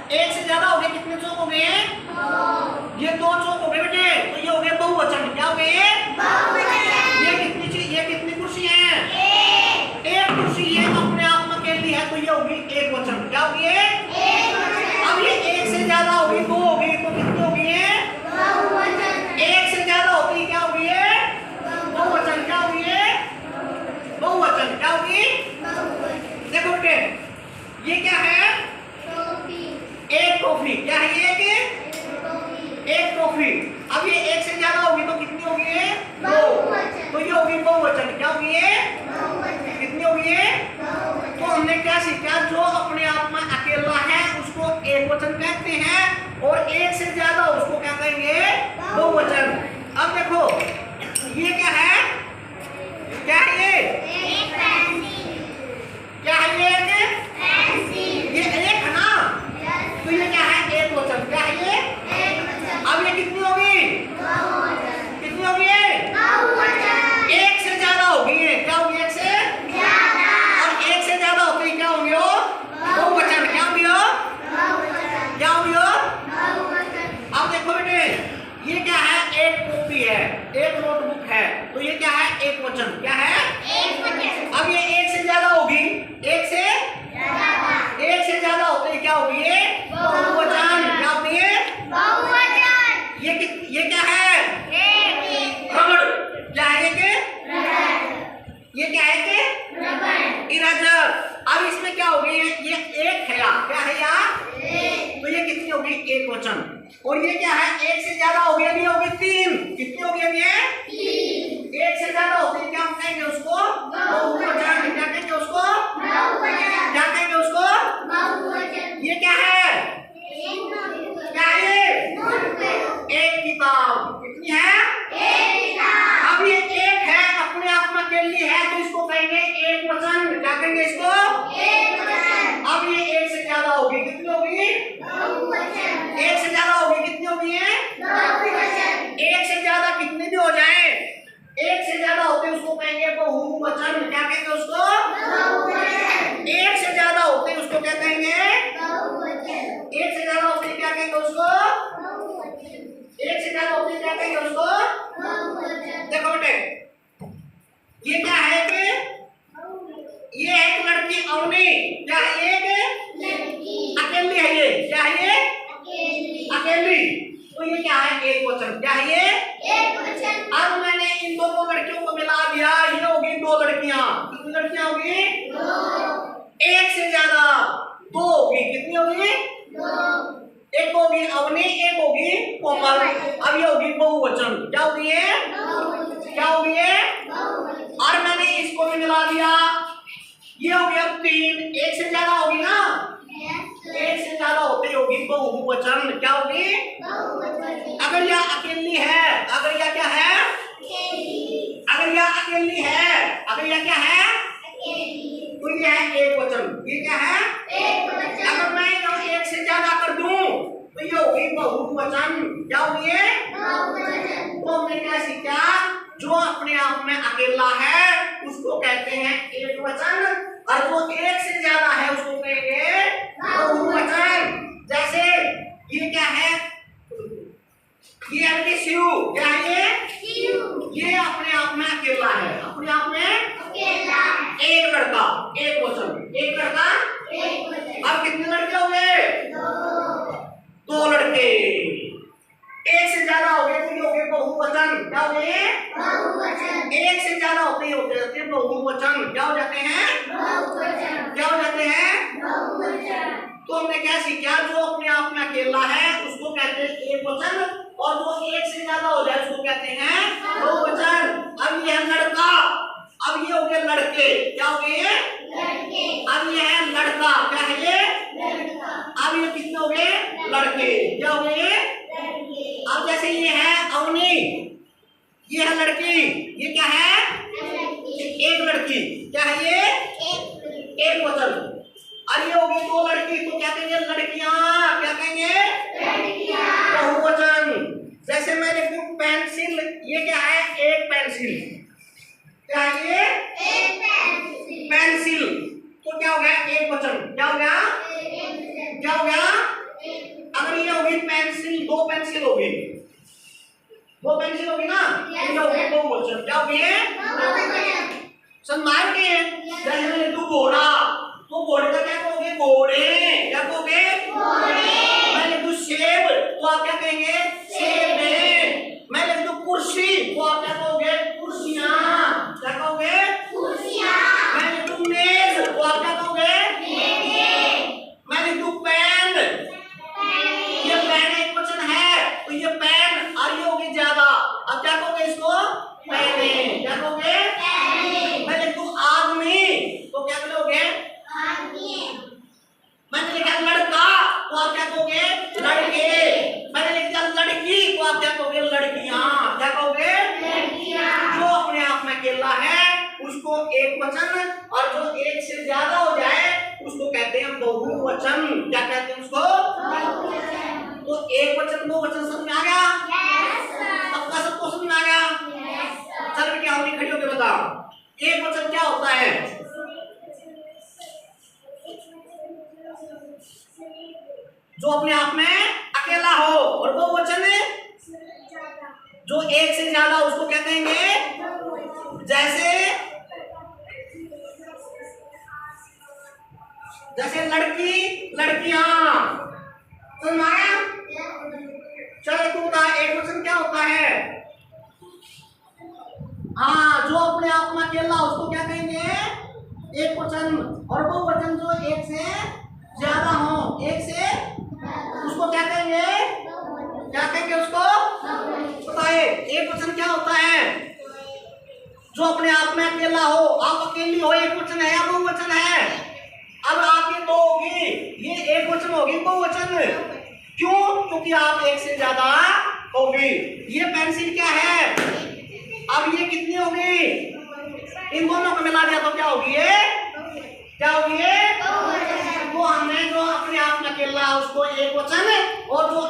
एक से ज्यादा हो गए, कितने चौक हो गए? ये दो चौक हो गए बेटे, तो ये हो गए बहुवचन। क्या हो गए? ये कितनी कुर्सी है? एक कुर्सी। ये अपने आप में अकेली है, तो ये होगी एक वचन। क्या होगी? अब ये एक से ज्यादा होगी, दो होगी, तो कितनी होगी? एक से ज्यादा होती क्या होगी? बहुवचन। क्या होगी? बहुवचन। क्या होगी? देखो बेटे, ये क्या है? एक टॉफी। क्या है ये? एक टॉफी। अब ये एक से ज्यादा होगी तो कितनी होगी? दो। तो ये होगी बहुवचन। क्या होगी? कितनी होगी? तो हमने क्या सीखा? जो अपने आप में अकेला है उसको एक वचन कहते हैं, और एक से ज्यादा उसको क्या कहेंगे? बहुवचन। अब देखो ये क्या है? क्या है ये? क्या है ये? ये एक है ना, तो ये क्या है? एक वचन। क्या है ये? अब ये कितनी होगी? कितनी होगी? एक से ज्यादा होगी। क्या होगी? एक से ज्यादा। और एक से ज्यादा होती क्या होगी? बहुवचन। क्या होगी? क्या होगी? अब देखो बेटे, ये क्या है? एक कॉपी है, एक नोटबुक है, तो ये क्या है? एक वचन। क्या है? अब ये एक से ज्यादा होगी, एक से ज्यादा होती क्या होगी? बहुवचन। क्या होगी? ये क्या है? रबड़। क्या है ये? ये क्या है? इरेजर। अब इसमें क्या होगी? ये एक है, क्या है यार? तो ये कितनी होगी? एक वचन। और ये क्या है? एक से ज्यादा होगी, अभी होगी तीन। कितनी होगी अभी? एक से ज्यादा होती क्या हम कहेंगे उसको? बहुवचन। क्या कहेंगे उसको? क्या कहेंगे उसको? ये क्या है? क्या है? एक किताब। कितनी है? अब ये एक है, अपने आप में अकेली है, तो इसको कहेंगे एक वचन। क्या कहेंगे इसको? अब ये एक से ज्यादा होगी, कितनी होगी? एक से ज्यादा होगी, कितनी होगी? एक से ज्यादा कितनी भी हो जाए, एक से ज्यादा होते उसको कहेंगे बहुवचन। क्या कहेंगे उसको? एक से ज्यादा होते उसको क्या कहेंगे? एक से ज्यादा होते क्या कहेंगे उसको? एक से ज्यादा होते क्या कहेंगे उसको? देखो बेटे, ये क्या है कि ये एक लड़की अवनी। क्या है? एक अकेली है। ये क्या है? ये अकेली। तो ये क्या है? एक वचन। क्या है? ये अब मैंने इन दोनों लड़कियों को मिला दिया, ये होगी दो लड़कियां। कितनी लड़कियां होगी? एक से ज्यादा दो होगी। कितनी होगी? एक होगी अवनी, एक होगी कोमल। अब ये होगी बहुवचन। क्या होगी? क्या होगी? और मैंने इसको भी मिला दिया, ये हो गया तीन। एक से ज्यादा होगी ना, एक से ज्यादा होती होगी बहुवचन। क्या होगी? अगर यह अकेली है, अगर यह क्या है? अगर यह अकेली है, अगर यह क्या है? तो यह है एक वचन। ये क्या है? अगर मैं एक से ज्यादा कर दूं तो ये होगी बहुवचन। क्या होगी? तो हमने क्या सीखा? जो अपने आप में अकेला है उसको कहते हैं एक वचन, और जो एक से ज्यादा है उसको कहेंगे बहुवचन। जैसे ये क्या है? ये है शिव। क्या है ये अपने आप में अकेला है, अपने आप में एक लड़का। एक वचन। एक लड़का। अब कितने लड़के हो गए? दो लड़के। एक से ज्यादा हो गए तो ये हो गए बहुवचन। क्या हो गए? एक से ज्यादा होते होते बहुवचन। क्या हो जाते हैं? क्या हो जाते हैं? तो हमने क्या सीखा? जो अपने आप में अकेला है उसको कहते हैं एक वचन, और जो एक से ज्यादा हो जाए उसको कहते हैं बहुवचन। अब ये है लड़का, अब ये हो गए लड़के। क्या हो गए? अब ये है लड़का। क्या है ये? अब ये कितने हो गए? लड़के। क्या हो गए? अब जैसे ये है अवनी, ये है लड़की, ये क्या है? एक लड़की। क्या है ये? एक वचन। और ये होगी दो लड़की, तो क्या कहेंगे? लड़कियां। क्या कहेंगे? बहुवचन। जैसे मैं लिखूं पेंसिल, ये क्या है? एक पेंसिल। क्या है ये? पेंसिल। तो क्या हो गया? एक वचन। क्या हो गया? क्या हो गया? होगी पेंसिल, दो पेंसिल होगी, दो पेंसिल होगी ना, ये होगी बहुवचन। क्या होगी? समझ में आया कि जैसे मैंने तू घोड़ा, तो घोड़े का क्या कहोगे? घोड़े। क्या कहोगे? घोड़े। मैं लिख दूं सेब, तो आप क्या कहेंगे? सेब। मैं लिख दूं कुर्सी, तो आप क्या कहोगे? कुर्सियां। क्या कहोगे? कुर्सियां। मैं लिख दूं मेज, तो आप क्या कहोगे? मेजें। मैं लिख दूं पेन, ये पेन एक वचन है, तो ये पेन, और ये होगी ज्यादा, अब क्या कहोगे इसको? पेने। क्या कहोगे? पेने। मैं लिख दूं आदमी, तो क्या कहोगे? मैंने लिखा लड़का, तो आप क्या कहोगे? लड़के। मैंने लिख दिया लड़की, तो आप क्या कहोगे? लड़कियां। क्या कहोगे? लड़कियां। जो अपने आप में अकेला है उसको एक वचन, और जो एक से ज्यादा हो जाए उसको कहते हैं बहुवचन। क्या कहते हैं उसको? बहुवचन। तो एक वचन, दो वचन समझ में आ गया? Yes sir. सबका सबको समझ में आ गया? Yes sir. चल बेटी आओ, खड़ी होकर बताओ एक वचन क्या होता है? जो अपने आप में अकेला हो, और बहुवचन जो एक से ज्यादा, उसको क्या कहेंगे? जैसे लड़की, लड़कियां। समझ आया? चलो तू बता एक वचन क्या होता है? हाँ, जो अपने आप में अकेला उसको क्या कहेंगे? एक वचन। और बहुवचन जो एक से ज्यादा हो, एक से, उसको क्या कहेंगे? क्या कहेंगे उसको? बताइए एक वचन क्या होता है? जो अपने आप में अकेला हो, आप अकेली हो, एक वचन है या बहुवचन है? अब आप ये दो होगी, ये एक वचन होगी, बहुवचन। क्यों? क्योंकि आप एक से ज्यादा होगी। ये पेंसिल क्या है? अब ये कितनी होगी? इन दोनों को मिला दिया तो क्या होगी? ये क्या होगी? ये तो हमने जो अपने आप में अकेला उसको एक वचन, और जो